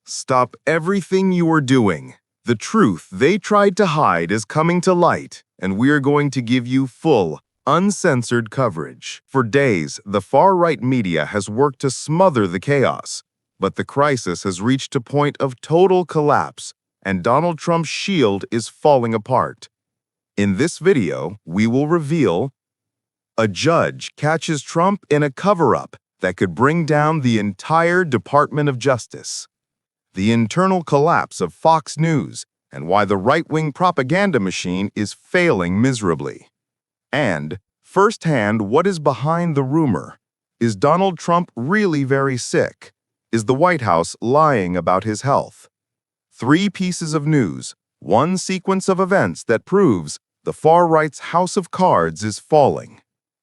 Stop everything you are doing. The truth they tried to hide is coming to light, and we're going to give you full, uncensored coverage. For days, the far-right media has worked to smother the chaos, but the crisis has reached a point of total collapse, and Donald Trump's shield is falling apart. In this video, we will reveal a judge catches Trump in a cover-up that could bring down the entire Department of Justice, the internal collapse of Fox News, and why the right-wing propaganda machine is failing miserably. And, firsthand, what is behind the rumor? Is Donald Trump really very sick? Is the White House lying about his health? 3 pieces of news, 1 sequence of events that proves the far-right's house of cards is falling.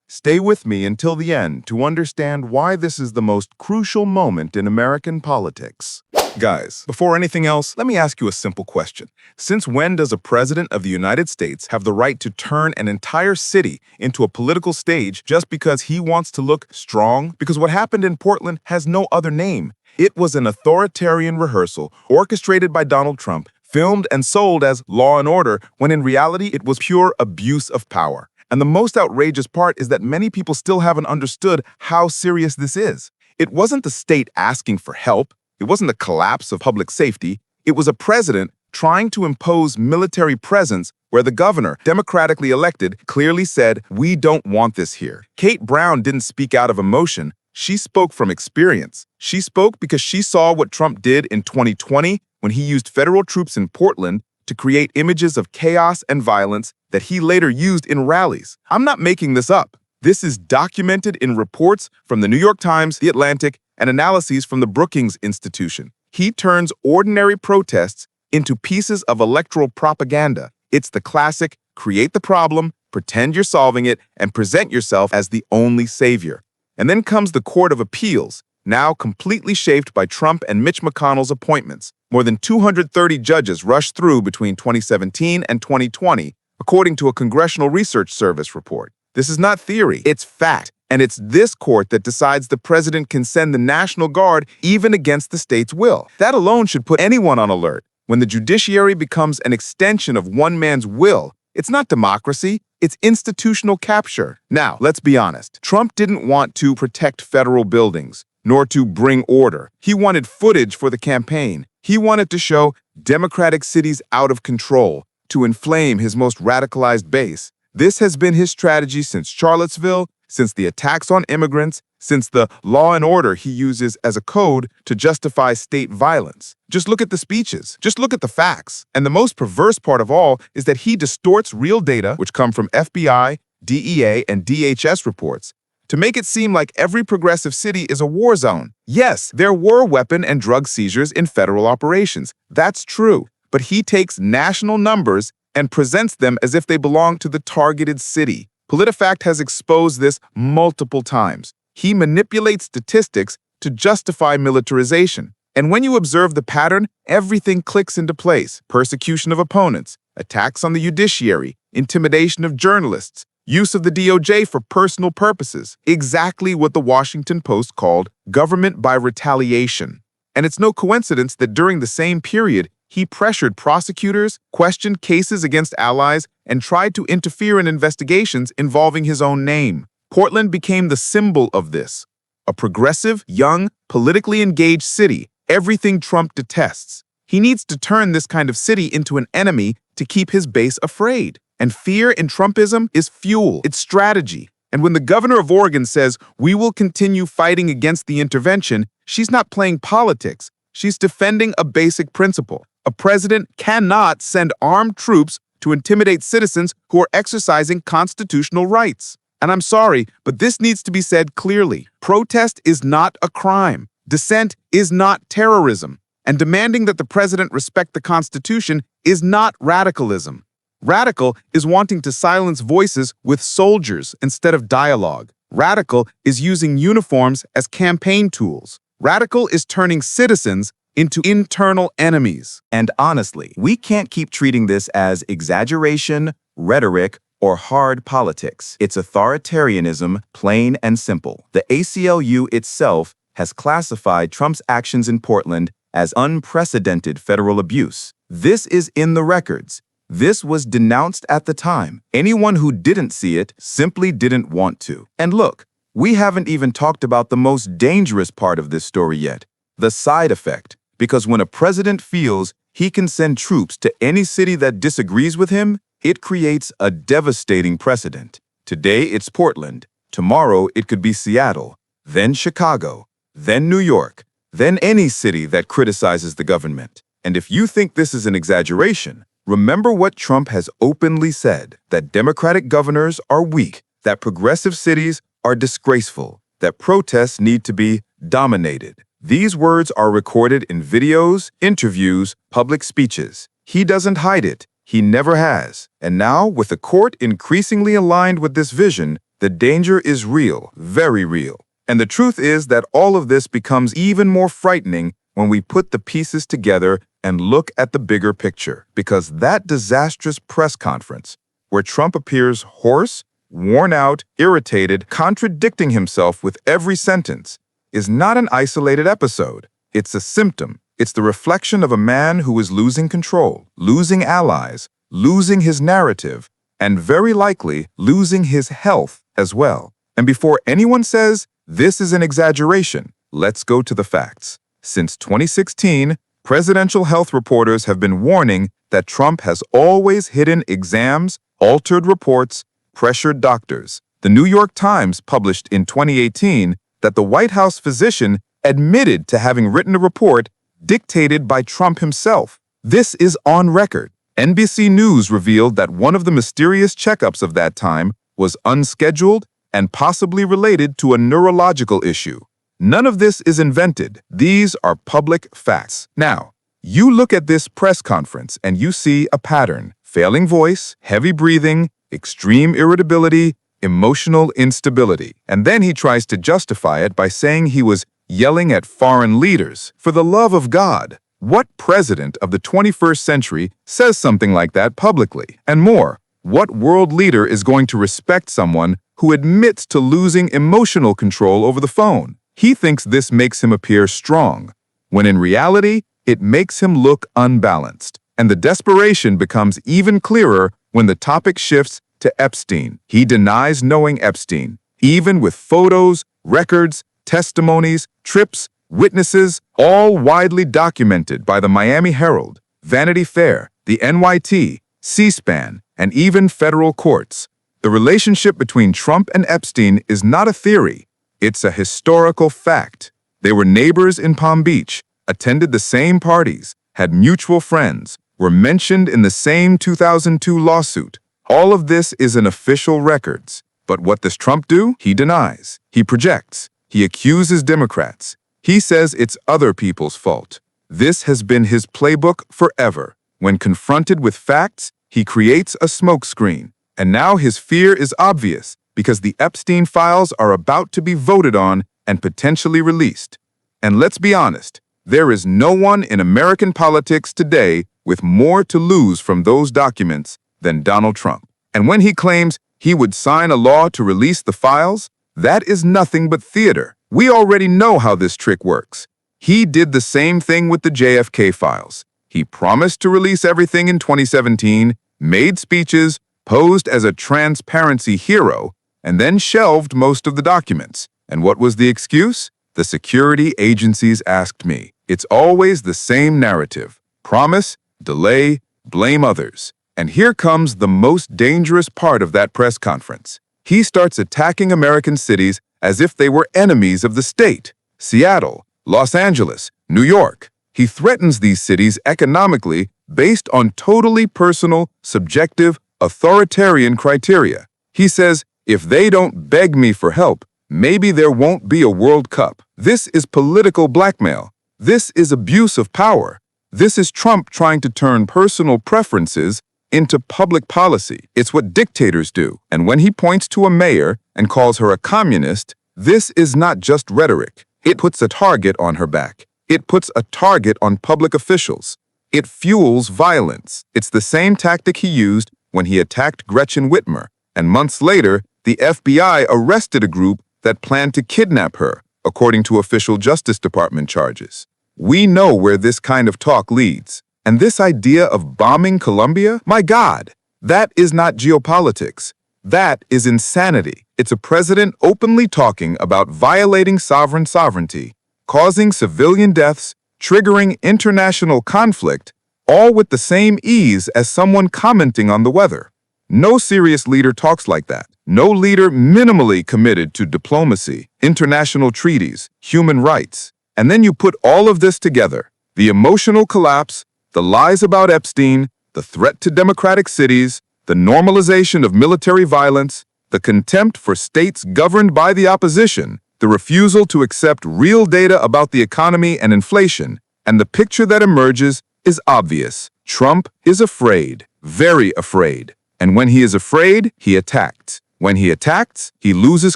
Stay with me until the end to understand why this is the most crucial moment in American politics. Guys, before anything else, let me ask you a simple question. Since when does a president of the United States have the right to turn an entire city into a political stage just because he wants to look strong? Because what happened in Portland has no other name. It was an authoritarian rehearsal orchestrated by Donald Trump, filmed and sold as Law and Order, when in reality it was pure abuse of power. And the most outrageous part is that many people still haven't understood how serious this is. It wasn't the state asking for help. It wasn't the collapse of public safety. It was a president trying to impose military presence where the governor, democratically elected, clearly said, "We don't want this here." Kate Brown didn't speak out of emotion. She spoke from experience. She spoke because she saw what Trump did in 2020 when he used federal troops in Portland to create images of chaos and violence that he later used in rallies. I'm not making this up. This is documented in reports from the New York Times, The Atlantic, and analyses from the Brookings Institution. He turns ordinary protests into pieces of electoral propaganda. It's the classic, create the problem, pretend you're solving it, and present yourself as the only savior. And then comes the Court of Appeals, now completely shaped by Trump and Mitch McConnell's appointments. More than 230 judges rushed through between 2017 and 2020, according to a Congressional Research Service report. This is not theory, it's fact. And it's this court that decides the president can send the National Guard even against the state's will. That alone should put anyone on alert. When the judiciary becomes an extension of one man's will, it's not democracy, it's institutional capture. Now, let's be honest. Trump didn't want to protect federal buildings, nor to bring order. He wanted footage for the campaign. He wanted to show democratic cities out of control, to inflame his most radicalized base. This has been his strategy since Charlottesville, since the attacks on immigrants, since the Law and Order he uses as a code to justify state violence. Just look at the speeches. Just look at the facts. And the most perverse part of all is that he distorts real data, which come from FBI, DEA, and DHS reports, to make it seem like every progressive city is a war zone. Yes, there were weapon and drug seizures in federal operations. That's true. But he takes national numbers and presents them as if they belong to the targeted city. PolitiFact has exposed this multiple times. He manipulates statistics to justify militarization. And when you observe the pattern, everything clicks into place. Persecution of opponents, attacks on the judiciary, intimidation of journalists, use of the DOJ for personal purposes. Exactly what the Washington Post called government by retaliation. And it's no coincidence that during the same period, he pressured prosecutors, questioned cases against allies, and tried to interfere in investigations involving his own name. Portland became the symbol of this. A progressive, young, politically engaged city, everything Trump detests. He needs to turn this kind of city into an enemy to keep his base afraid. And fear in Trumpism is fuel, it's strategy. And when the governor of Oregon says, "We will continue fighting against the intervention," she's not playing politics. She's defending a basic principle. A president cannot send armed troops to intimidate citizens who are exercising constitutional rights. And I'm sorry, but this needs to be said clearly. Protest is not a crime. Dissent is not terrorism. And demanding that the president respect the Constitution is not radicalism. Radical is wanting to silence voices with soldiers instead of dialogue. Radical is using uniforms as campaign tools. Radical is turning citizens into internal enemies. And honestly, we can't keep treating this as exaggeration, rhetoric, or hard politics. It's authoritarianism, plain and simple. The ACLU itself has classified Trump's actions in Portland as unprecedented federal abuse. This is in the records. This was denounced at the time. Anyone who didn't see it simply didn't want to. And look, we haven't even talked about the most dangerous part of this story yet, the side effect. Because when a president feels he can send troops to any city that disagrees with him, it creates a devastating precedent. Today it's Portland. Tomorrow it could be Seattle, then Chicago, then New York, then any city that criticizes the government. And if you think this is an exaggeration, remember what Trump has openly said, that Democratic governors are weak, that progressive cities are disgraceful, that protests need to be dominated. These words are recorded in videos, interviews, public speeches. He doesn't hide it. He never has. And now, with the court increasingly aligned with this vision, the danger is real, very real. And the truth is that all of this becomes even more frightening when we put the pieces together and look at the bigger picture. Because that disastrous press conference, where Trump appears hoarse, worn out, irritated, contradicting himself with every sentence, is not an isolated episode. It's a symptom. It's the reflection of a man who is losing control, losing allies, losing his narrative, and very likely losing his health as well. And before anyone says this is an exaggeration, let's go to the facts. Since 2016, presidential health reporters have been warning that Trump has always hidden exams, altered reports, pressured doctors. The New York Times published in 2018 that the White House physician admitted to having written a report dictated by Trump himself. This is on record. NBC News revealed that one of the mysterious checkups of that time was unscheduled and possibly related to a neurological issue. None of this is invented. These are public facts. Now, you look at this press conference and you see a pattern: failing voice, heavy breathing, extreme irritability, emotional instability. And then he tries to justify it by saying he was yelling at foreign leaders. For the love of God, what president of the 21st century says something like that publicly? And more, what world leader is going to respect someone who admits to losing emotional control over the phone? He thinks this makes him appear strong, when in reality, it makes him look unbalanced. And the desperation becomes even clearer when the topic shifts to Epstein. He denies knowing Epstein, even with photos, records, testimonies, trips, witnesses, all widely documented by the Miami Herald, Vanity Fair, the NYT, C-SPAN, and even federal courts. The relationship between Trump and Epstein is not a theory. It's a historical fact. They were neighbors in Palm Beach, attended the same parties, had mutual friends, were mentioned in the same 2002 lawsuit. All of this is in official records. But what does Trump do? He denies. He projects. He accuses Democrats. He says it's other people's fault. This has been his playbook forever. When confronted with facts, he creates a smokescreen. And now his fear is obvious because the Epstein files are about to be voted on and potentially released. And let's be honest, there is no one in American politics today with more to lose from those documents than Donald Trump. And when he claims he would sign a law to release the files, that is nothing but theater. We already know how this trick works. He did the same thing with the JFK files. He promised to release everything in 2017, made speeches, posed as a transparency hero, and then shelved most of the documents. And what was the excuse? The security agencies asked me. It's always the same narrative: promise, delay, blame others. And here comes the most dangerous part of that press conference. He starts attacking American cities as if they were enemies of the state. Seattle, Los Angeles, New York. He threatens these cities economically based on totally personal, subjective, authoritarian criteria. He says, if they don't beg me for help, maybe there won't be a World Cup. This is political blackmail. This is abuse of power. This is Trump trying to turn personal preferences into public policy. It's what dictators do. And when he points to a mayor and calls her a communist, this is not just rhetoric. It puts a target on her back. It puts a target on public officials. It fuels violence. It's the same tactic he used when he attacked Gretchen Whitmer. And months later, the FBI arrested a group that planned to kidnap her, according to official Justice Department charges. We know where this kind of talk leads. And this idea of bombing Colombia? My God, that is not geopolitics. That is insanity. It's a president openly talking about violating sovereignty, causing civilian deaths, triggering international conflict, all with the same ease as someone commenting on the weather. No serious leader talks like that. No leader minimally committed to diplomacy, international treaties, human rights. And then you put all of this together, the emotional collapse, the lies about Epstein, the threat to democratic cities, the normalization of military violence, the contempt for states governed by the opposition, the refusal to accept real data about the economy and inflation, and the picture that emerges is obvious. Trump is afraid, very afraid. And when he is afraid, he attacks. When he attacks, he loses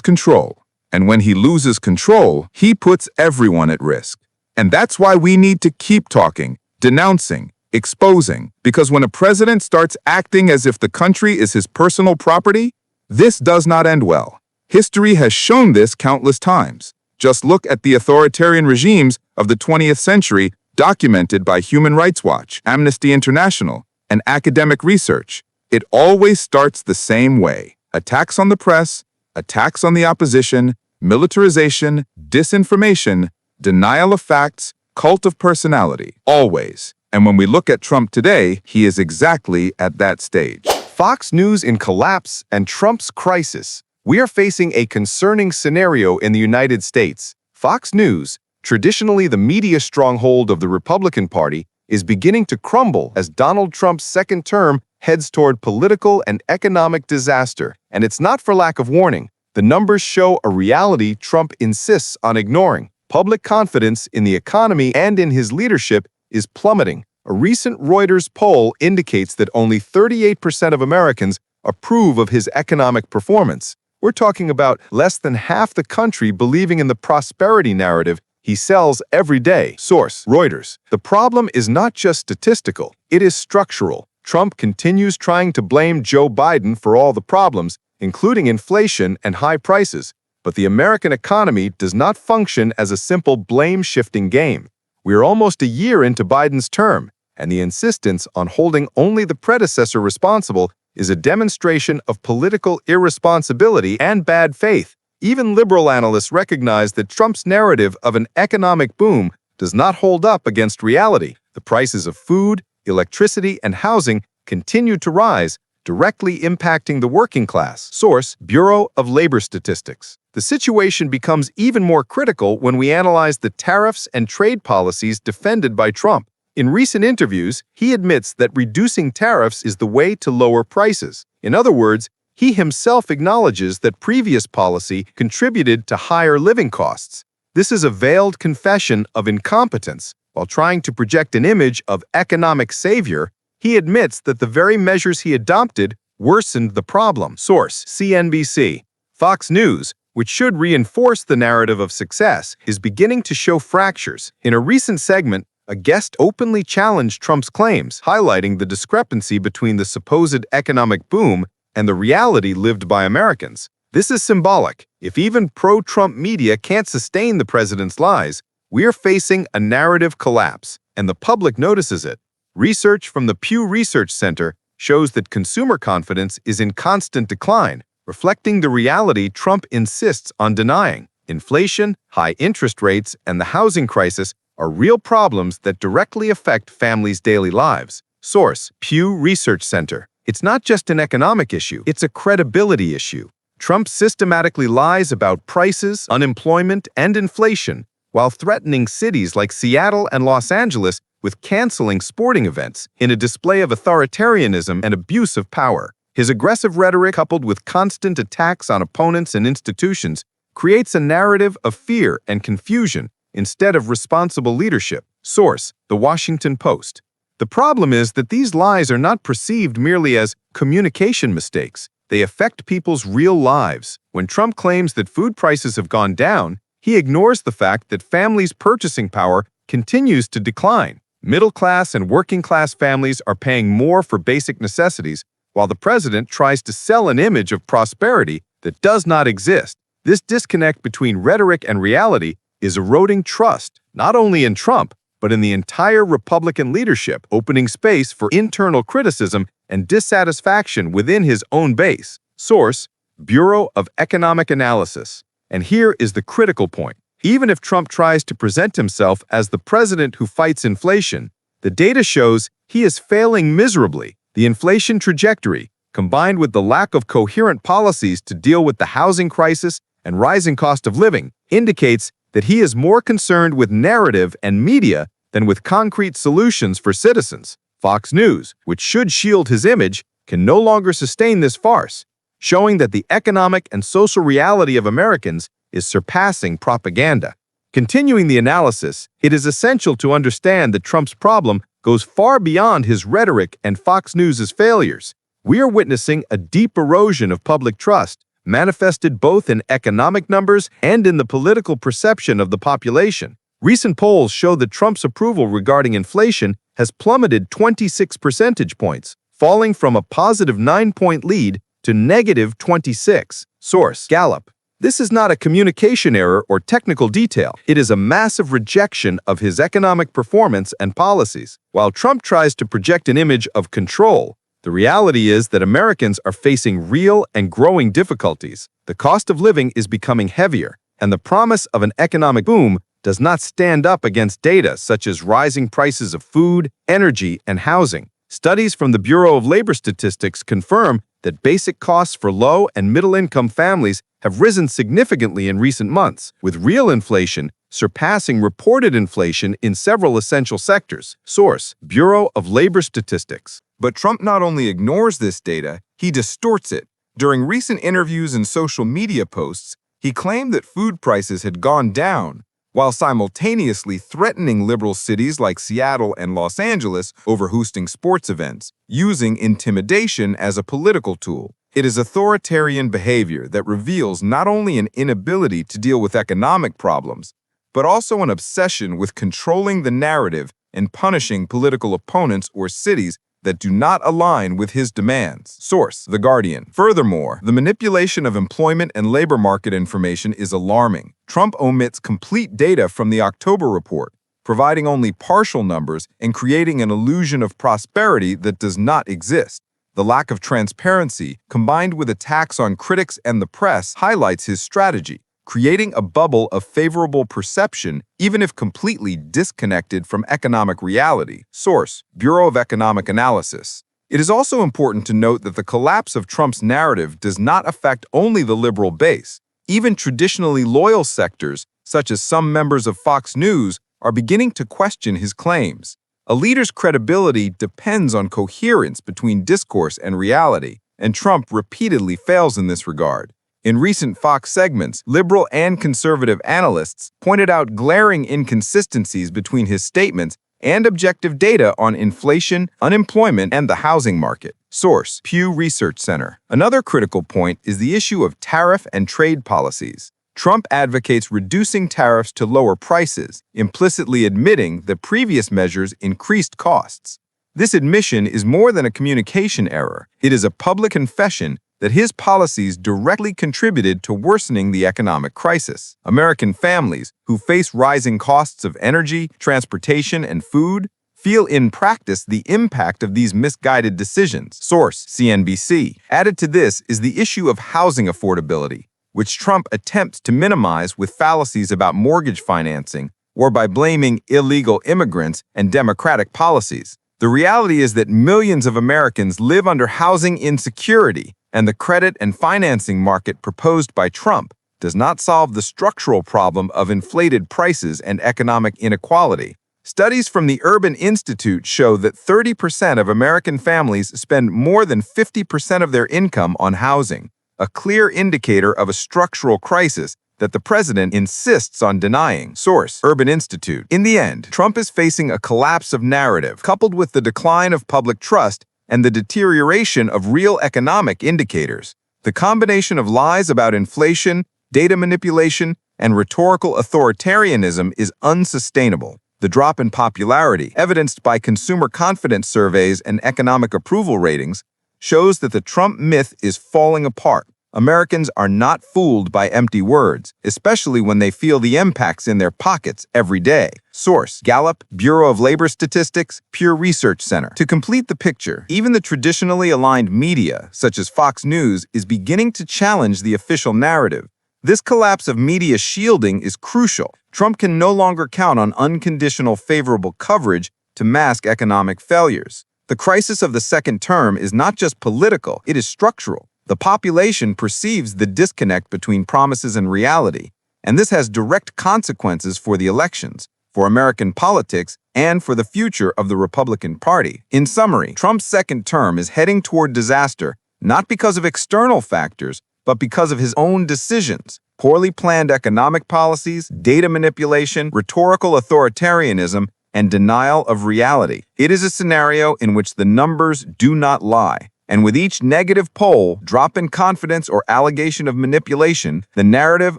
control. And when he loses control, he puts everyone at risk. And that's why we need to keep talking, denouncing, exposing, because when a president starts acting as if the country is his personal property, this does not end well. History has shown this countless times. Just look at the authoritarian regimes of the 20th century documented by Human Rights Watch, Amnesty International, and academic research. It always starts the same way. Attacks on the press, attacks on the opposition, militarization, disinformation, denial of facts, cult of personality. Always. And when we look at Trump today, he is exactly at that stage. Fox News in collapse and Trump's crisis. We are facing a concerning scenario in the United States. Fox News, traditionally the media stronghold of the Republican Party, is beginning to crumble as Donald Trump's second term heads toward political and economic disaster. And it's not for lack of warning. The numbers show a reality Trump insists on ignoring. Public confidence in the economy and in his leadership is plummeting. A recent Reuters poll indicates that only 38% of Americans approve of his economic performance. We're talking about less than half the country believing in the prosperity narrative he sells every day. Source: Reuters. The problem is not just statistical, it is structural. Trump continues trying to blame Joe Biden for all the problems, including inflation and high prices. But the American economy does not function as a simple blame-shifting game. We are almost a year into Biden's term, and the insistence on holding only the predecessor responsible is a demonstration of political irresponsibility and bad faith. Even liberal analysts recognize that Trump's narrative of an economic boom does not hold up against reality. The prices of food, electricity, and housing continue to rise, directly impacting the working class. Source: Bureau of Labor Statistics. The situation becomes even more critical when we analyze the tariffs and trade policies defended by Trump. In recent interviews, he admits that reducing tariffs is the way to lower prices. In other words, he himself acknowledges that previous policy contributed to higher living costs. This is a veiled confession of incompetence. While trying to project an image of economic savior, he admits that the very measures he adopted worsened the problem. Source: CNBC. Fox News, which should reinforce the narrative of success, is beginning to show fractures. In a recent segment, a guest openly challenged Trump's claims, highlighting the discrepancy between the supposed economic boom and the reality lived by Americans. This is symbolic. If even pro-Trump media can't sustain the president's lies, we are facing a narrative collapse, and the public notices it. Research from the Pew Research Center shows that consumer confidence is in constant decline, reflecting the reality Trump insists on denying. Inflation, high interest rates, and the housing crisis are real problems that directly affect families' daily lives. Source: Pew Research Center. It's not just an economic issue, it's a credibility issue. Trump systematically lies about prices, unemployment, and inflation, while threatening cities like Seattle and Los Angeles with canceling sporting events in a display of authoritarianism and abuse of power. His aggressive rhetoric, coupled with constant attacks on opponents and institutions, creates a narrative of fear and confusion instead of responsible leadership. Source: The Washington Post. The problem is that these lies are not perceived merely as communication mistakes. They affect people's real lives. When Trump claims that food prices have gone down, he ignores the fact that families' purchasing power continues to decline. Middle-class and working-class families are paying more for basic necessities, while the president tries to sell an image of prosperity that does not exist. This disconnect between rhetoric and reality is eroding trust, not only in Trump, but in the entire Republican leadership, opening space for internal criticism and dissatisfaction within his own base. Source: Bureau of Economic Analysis. And here is the critical point. Even if Trump tries to present himself as the president who fights inflation, the data shows he is failing miserably. The inflation trajectory, combined with the lack of coherent policies to deal with the housing crisis and rising cost of living, indicates that he is more concerned with narrative and media than with concrete solutions for citizens. Fox News, which should shield his image, can no longer sustain this farce, showing that the economic and social reality of Americans is surpassing propaganda. Continuing the analysis, it is essential to understand that Trump's problem goes far beyond his rhetoric and Fox News's failures. We are witnessing a deep erosion of public trust, manifested both in economic numbers and in the political perception of the population. Recent polls show that Trump's approval regarding inflation has plummeted 26 percentage points, falling from a positive 9-point lead to negative 26. Source: Gallup. This is not a communication error or technical detail. It is a massive rejection of his economic performance and policies. While Trump tries to project an image of control, the reality is that Americans are facing real and growing difficulties. The cost of living is becoming heavier, and the promise of an economic boom does not stand up against data such as rising prices of food, energy, and housing. Studies from the Bureau of Labor Statistics confirm that basic costs for low and middle-income families have risen significantly in recent months, with real inflation surpassing reported inflation in several essential sectors. Source: Bureau of Labor Statistics. But Trump not only ignores this data, he distorts it. During recent interviews and social media posts, he claimed that food prices had gone down, while simultaneously threatening liberal cities like Seattle and Los Angeles over hosting sports events, using intimidation as a political tool. It is authoritarian behavior that reveals not only an inability to deal with economic problems, but also an obsession with controlling the narrative and punishing political opponents or cities that do not align with his demands. Source: The Guardian. Furthermore, the manipulation of employment and labor market information is alarming. Trump omits complete data from the October report, providing only partial numbers and creating an illusion of prosperity that does not exist. The lack of transparency, combined with attacks on critics and the press, highlights his strategy, creating a bubble of favorable perception, even if completely disconnected from economic reality. Source: Bureau of Economic Analysis. It is also important to note that the collapse of Trump's narrative does not affect only the liberal base. Even traditionally loyal sectors, such as some members of Fox News, are beginning to question his claims. A leader's credibility depends on coherence between discourse and reality, and Trump repeatedly fails in this regard. In recent Fox segments, liberal and conservative analysts pointed out glaring inconsistencies between his statements and objective data on inflation, unemployment, and the housing market. Source: Pew Research Center. Another critical point is the issue of tariff and trade policies. Trump advocates reducing tariffs to lower prices, implicitly admitting that previous measures increased costs. This admission is more than a communication error. It is a public confession that his policies directly contributed to worsening the economic crisis. American families, who face rising costs of energy, transportation, and food, feel in practice the impact of these misguided decisions. Source: CNBC. Added to this is the issue of housing affordability, which Trump attempts to minimize with fallacies about mortgage financing or by blaming illegal immigrants and democratic policies. The reality is that millions of Americans live under housing insecurity, and the credit and financing market proposed by Trump does not solve the structural problem of inflated prices and economic inequality. Studies from the Urban Institute show that 30% of American families spend more than 50% of their income on housing, a clear indicator of a structural crisis that the president insists on denying. Source: Urban Institute. In the end, Trump is facing a collapse of narrative, coupled with the decline of public trust and the deterioration of real economic indicators. The combination of lies about inflation, data manipulation, and rhetorical authoritarianism is unsustainable. The drop in popularity, evidenced by consumer confidence surveys and economic approval ratings, shows that the Trump myth is falling apart. Americans are not fooled by empty words, especially when they feel the impacts in their pockets every day. Source: Gallup, Bureau of Labor Statistics, Pew Research Center. To complete the picture, even the traditionally aligned media, such as Fox News, is beginning to challenge the official narrative. This collapse of media shielding is crucial. Trump can no longer count on unconditional favorable coverage to mask economic failures. The crisis of the second term is not just political, it is structural. The population perceives the disconnect between promises and reality, and this has direct consequences for the elections, for American politics, and for the future of the Republican Party. In summary, Trump's second term is heading toward disaster, not because of external factors, but because of his own decisions. Poorly planned economic policies, data manipulation, rhetorical authoritarianism, and denial of reality. It is a scenario in which the numbers do not lie. And with each negative poll, drop in confidence, or allegation of manipulation, the narrative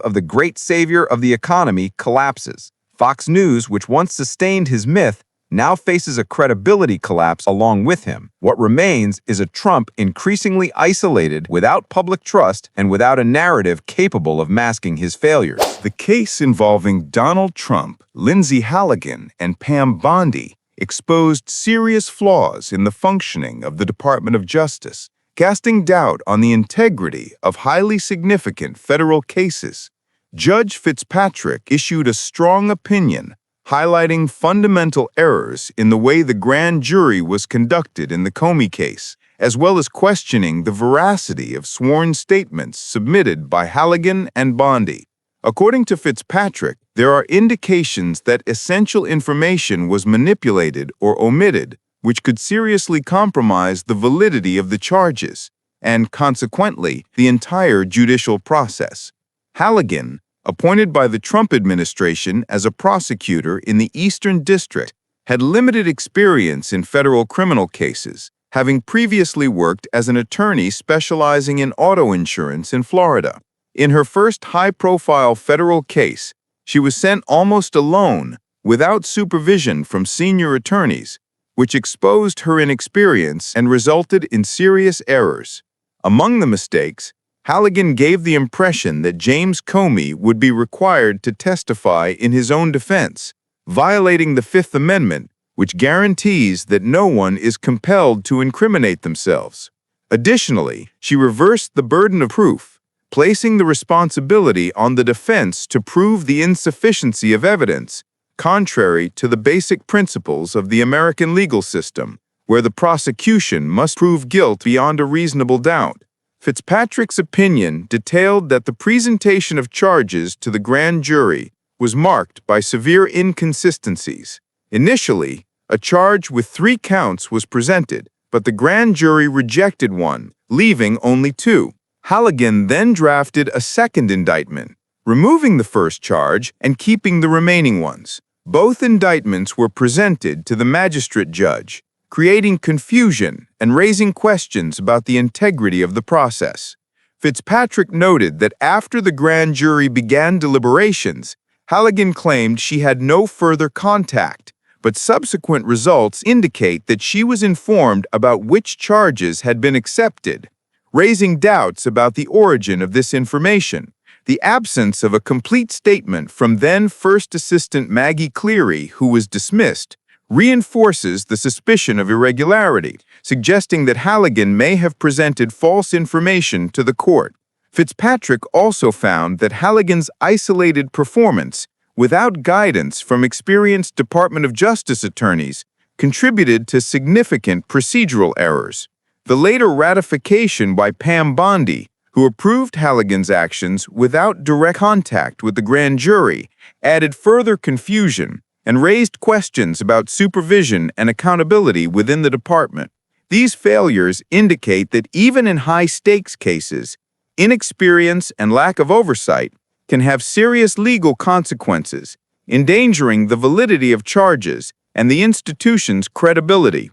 of the great savior of the economy collapses. Fox News, which once sustained his myth, now faces a credibility collapse along with him. What remains is a Trump increasingly isolated, without public trust, and without a narrative capable of masking his failures. The case involving Donald Trump, Lindsay Halligan, and Pam Bondi exposed serious flaws in the functioning of the Department of Justice, casting doubt on the integrity of highly significant federal cases. Judge Fitzpatrick issued a strong opinion highlighting fundamental errors in the way the grand jury was conducted in the Comey case, as well as questioning the veracity of sworn statements submitted by Halligan and Bondi. According to Fitzpatrick, there are indications that essential information was manipulated or omitted, which could seriously compromise the validity of the charges, and consequently, the entire judicial process. Halligan, appointed by the Trump administration as a prosecutor in the Eastern District, had limited experience in federal criminal cases, having previously worked as an attorney specializing in auto insurance in Florida. In her first high-profile federal case, she was sent almost alone, without supervision from senior attorneys, which exposed her inexperience and resulted in serious errors. Among the mistakes, Halligan gave the impression that James Comey would be required to testify in his own defense, violating the Fifth Amendment, which guarantees that no one is compelled to incriminate themselves. Additionally, she reversed the burden of proof, placing the responsibility on the defense to prove the insufficiency of evidence, contrary to the basic principles of the American legal system, where the prosecution must prove guilt beyond a reasonable doubt. Fitzpatrick's opinion detailed that the presentation of charges to the grand jury was marked by severe inconsistencies. Initially, a charge with 3 counts was presented, but the grand jury rejected one, leaving only 2. Halligan then drafted a second indictment, removing the first charge and keeping the remaining ones. Both indictments were presented to the magistrate judge, creating confusion and raising questions about the integrity of the process. Fitzpatrick noted that after the grand jury began deliberations, Halligan claimed she had no further contact, but subsequent results indicate that she was informed about which charges had been accepted, raising doubts about the origin of this information. The absence of a complete statement from then First Assistant Maggie Cleary, who was dismissed, reinforces the suspicion of irregularity, suggesting that Halligan may have presented false information to the court. Fitzpatrick also found that Halligan's isolated performance, without guidance from experienced Department of Justice attorneys, contributed to significant procedural errors. The later ratification by Pam Bondi, who approved Halligan's actions without direct contact with the grand jury, added further confusion and raised questions about supervision and accountability within the department. These failures indicate that even in high-stakes cases, inexperience and lack of oversight can have serious legal consequences, endangering the validity of charges and the institution's credibility.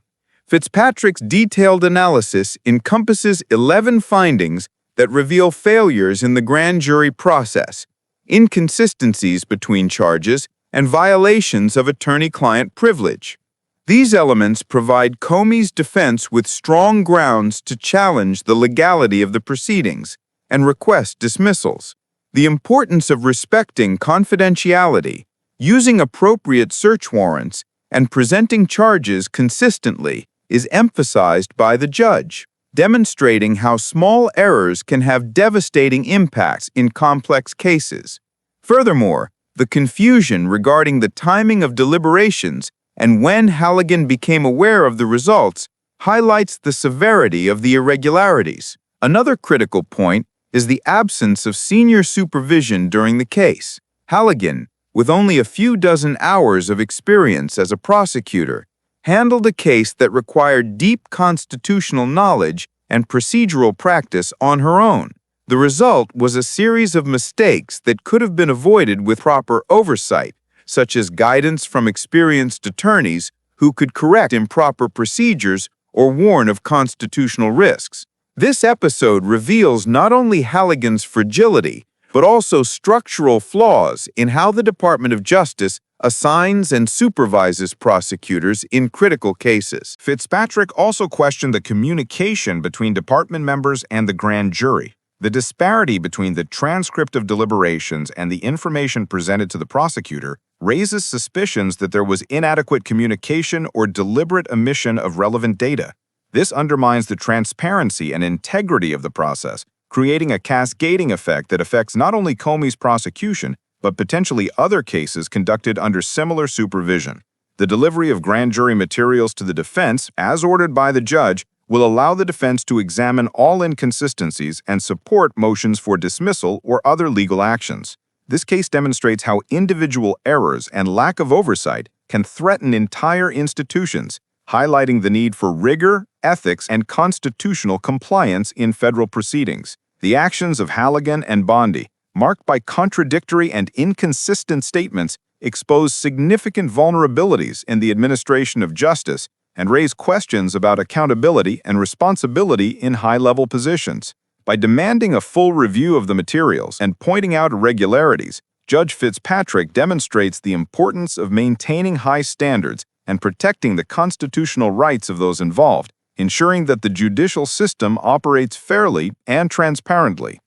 Fitzpatrick's detailed analysis encompasses 11 findings that reveal failures in the grand jury process, inconsistencies between charges, and violations of attorney-client privilege. These elements provide Comey's defense with strong grounds to challenge the legality of the proceedings, and request dismissals. The importance of respecting confidentiality, using appropriate search warrants, and presenting charges consistently is emphasized by the judge, demonstrating how small errors can have devastating impacts in complex cases. Furthermore, the confusion regarding the timing of deliberations and when Halligan became aware of the results highlights the severity of the irregularities. Another critical point is the absence of senior supervision during the case. Halligan, with only a few dozen hours of experience as a prosecutor, handled a case that required deep constitutional knowledge and procedural practice on her own. The result was a series of mistakes that could have been avoided with proper oversight, such as guidance from experienced attorneys who could correct improper procedures or warn of constitutional risks. This episode reveals not only Halligan's fragility, but also structural flaws in how the Department of Justice assigns and supervises prosecutors in critical cases. Fitzpatrick also questioned the communication between department members and the grand jury. The disparity between the transcript of deliberations and the information presented to the prosecutor raises suspicions that there was inadequate communication or deliberate omission of relevant data. This undermines the transparency and integrity of the process, creating a cascading effect that affects not only Comey's prosecution, but potentially other cases conducted under similar supervision. The delivery of grand jury materials to the defense, as ordered by the judge, will allow the defense to examine all inconsistencies and support motions for dismissal or other legal actions. This case demonstrates how individual errors and lack of oversight can threaten entire institutions, highlighting the need for rigor, ethics, and constitutional compliance in federal proceedings. The actions of Halligan and Bondi, marked by contradictory and inconsistent statements, expose significant vulnerabilities in the administration of justice and raise questions about accountability and responsibility in high-level positions. By demanding a full review of the materials and pointing out irregularities, Judge Fitzpatrick demonstrates the importance of maintaining high standards and protecting the constitutional rights of those involved, ensuring that the judicial system operates fairly and transparently.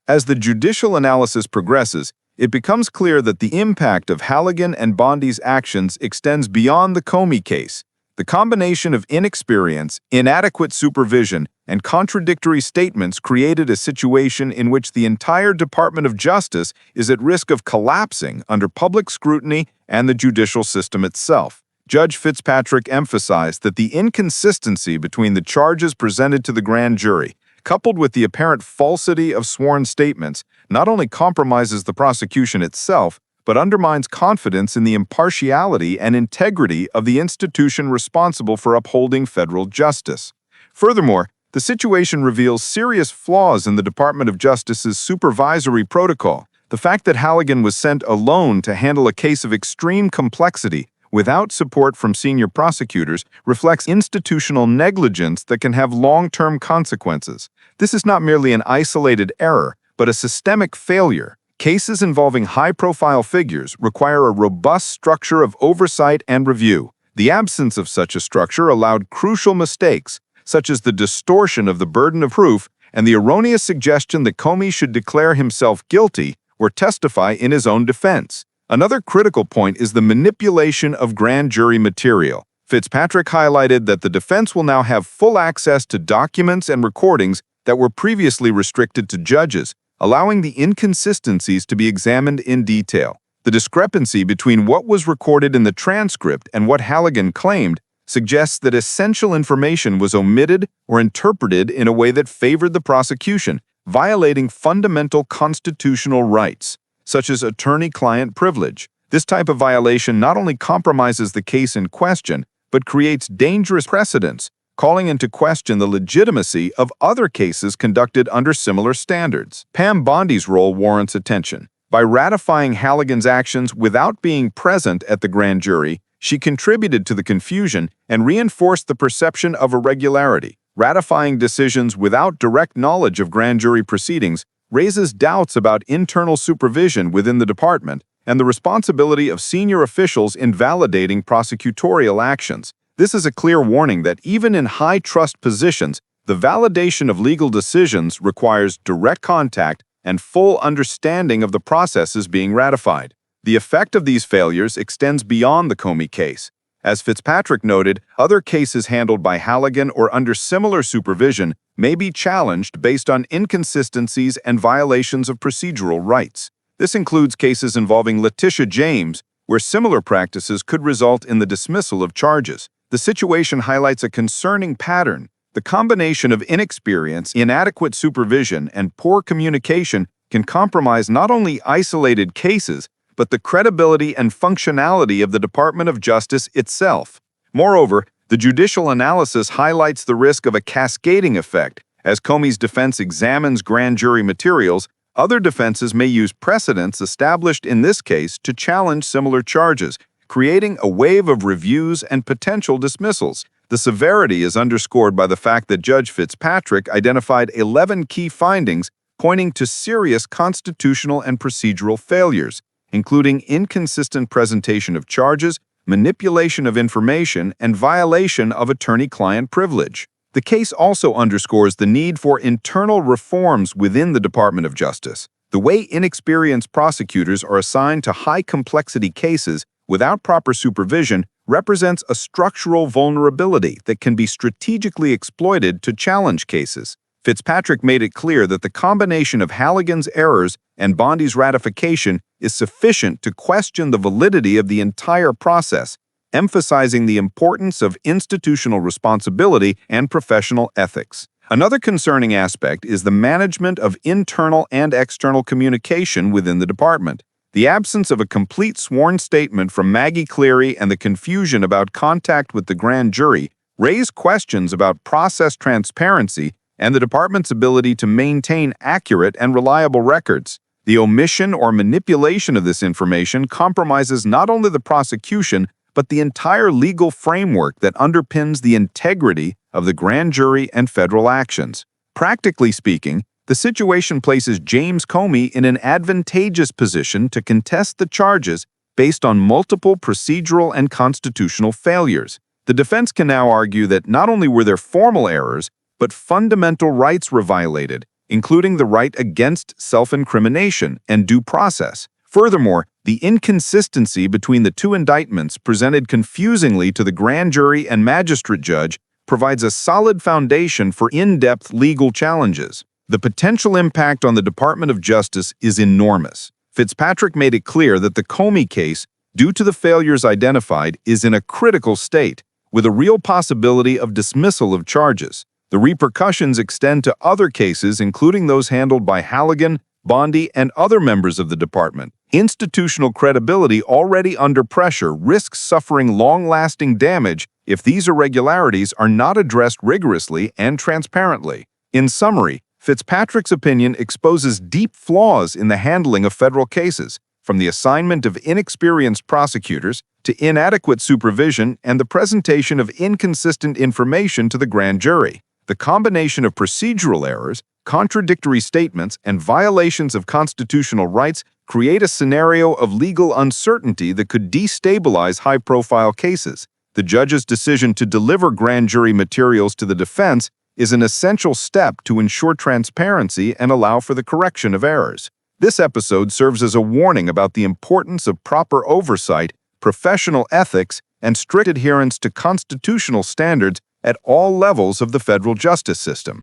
As the judicial analysis progresses, it becomes clear that the impact of Halligan and Bondi's actions extends beyond the Comey case. The combination of inexperience, inadequate supervision, and contradictory statements created a situation in which the entire Department of Justice is at risk of collapsing under public scrutiny and the judicial system itself. Judge Fitzpatrick emphasized that the inconsistency between the charges presented to the grand jury, coupled with the apparent falsity of sworn statements, not only compromises the prosecution itself, but undermines confidence in the impartiality and integrity of the institution responsible for upholding federal justice. Furthermore, the situation reveals serious flaws in the Department of Justice's supervisory protocol. The fact that Halligan was sent alone to handle a case of extreme complexity without support from senior prosecutors reflects institutional negligence that can have long-term consequences. This is not merely an isolated error, but a systemic failure. Cases involving high-profile figures require a robust structure of oversight and review. The absence of such a structure allowed crucial mistakes, such as the distortion of the burden of proof and the erroneous suggestion that Comey should declare himself guilty or testify in his own defense. Another critical point is the manipulation of grand jury material. Fitzpatrick highlighted that the defense will now have full access to documents and recordings that were previously restricted to judges, allowing the inconsistencies to be examined in detail. The discrepancy between what was recorded in the transcript and what Halligan claimed suggests that essential information was omitted or interpreted in a way that favored the prosecution, violating fundamental constitutional rights, such as attorney-client privilege. This type of violation not only compromises the case in question, but creates dangerous precedents, calling into question the legitimacy of other cases conducted under similar standards. Pam Bondi's role warrants attention. By ratifying Halligan's actions without being present at the grand jury, she contributed to the confusion and reinforced the perception of irregularity. Ratifying decisions without direct knowledge of grand jury proceedings raises doubts about internal supervision within the department and the responsibility of senior officials in validating prosecutorial actions. This is a clear warning that even in high-trust positions, The validation of legal decisions requires direct contact and full understanding of the processes being ratified. The effect of these failures extends beyond the Comey case. As Fitzpatrick noted, other cases handled by Halligan or under similar supervision may be challenged based on inconsistencies and violations of procedural rights. This includes cases involving Letitia James, where similar practices could result in the dismissal of charges. The situation highlights a concerning pattern. The combination of inexperience, inadequate supervision, and poor communication can compromise not only isolated cases, but the credibility and functionality of the Department of Justice itself. Moreover, the judicial analysis highlights the risk of a cascading effect. As Comey's defense examines grand jury materials, other defenses may use precedents established in this case to challenge similar charges, creating a wave of reviews and potential dismissals. The severity is underscored by the fact that Judge Fitzpatrick identified 11 key findings pointing to serious constitutional and procedural failures, including inconsistent presentation of charges, manipulation of information, and violation of attorney-client privilege. The case also underscores the need for internal reforms within the Department of Justice. The way inexperienced prosecutors are assigned to high-complexity cases without proper supervision represents a structural vulnerability that can be strategically exploited to challenge cases. Fitzpatrick made it clear that the combination of Halligan's errors and Bondi's ratification is sufficient to question the validity of the entire process, emphasizing the importance of institutional responsibility and professional ethics. Another concerning aspect is the management of internal and external communication within the department. The absence of a complete sworn statement from Maggie Cleary and the confusion about contact with the grand jury raise questions about process transparency and the department's ability to maintain accurate and reliable records. The omission or manipulation of this information compromises not only the prosecution, but the entire legal framework that underpins the integrity of the grand jury and federal actions. Practically speaking, the situation places James Comey in an advantageous position to contest the charges based on multiple procedural and constitutional failures. The defense can now argue that not only were there formal errors, but fundamental rights were violated, including the right against self-incrimination and due process. Furthermore, the inconsistency between the two indictments presented confusingly to the grand jury and magistrate judge provides a solid foundation for in-depth legal challenges. The potential impact on the Department of Justice is enormous. Fitzpatrick made it clear that the Comey case, due to the failures identified, is in a critical state, with a real possibility of dismissal of charges. The repercussions extend to other cases, including those handled by Halligan, Bondi, and other members of the department. Institutional credibility already under pressure risks suffering long-lasting damage if these irregularities are not addressed rigorously and transparently. In summary, Fitzpatrick's opinion exposes deep flaws in the handling of federal cases, from the assignment of inexperienced prosecutors to inadequate supervision and the presentation of inconsistent information to the grand jury. The combination of procedural errors, contradictory statements, and violations of constitutional rights create a scenario of legal uncertainty that could destabilize high-profile cases. The judge's decision to deliver grand jury materials to the defense is an essential step to ensure transparency and allow for the correction of errors. This episode serves as a warning about the importance of proper oversight, professional ethics, and strict adherence to constitutional standards at all levels of the federal justice system.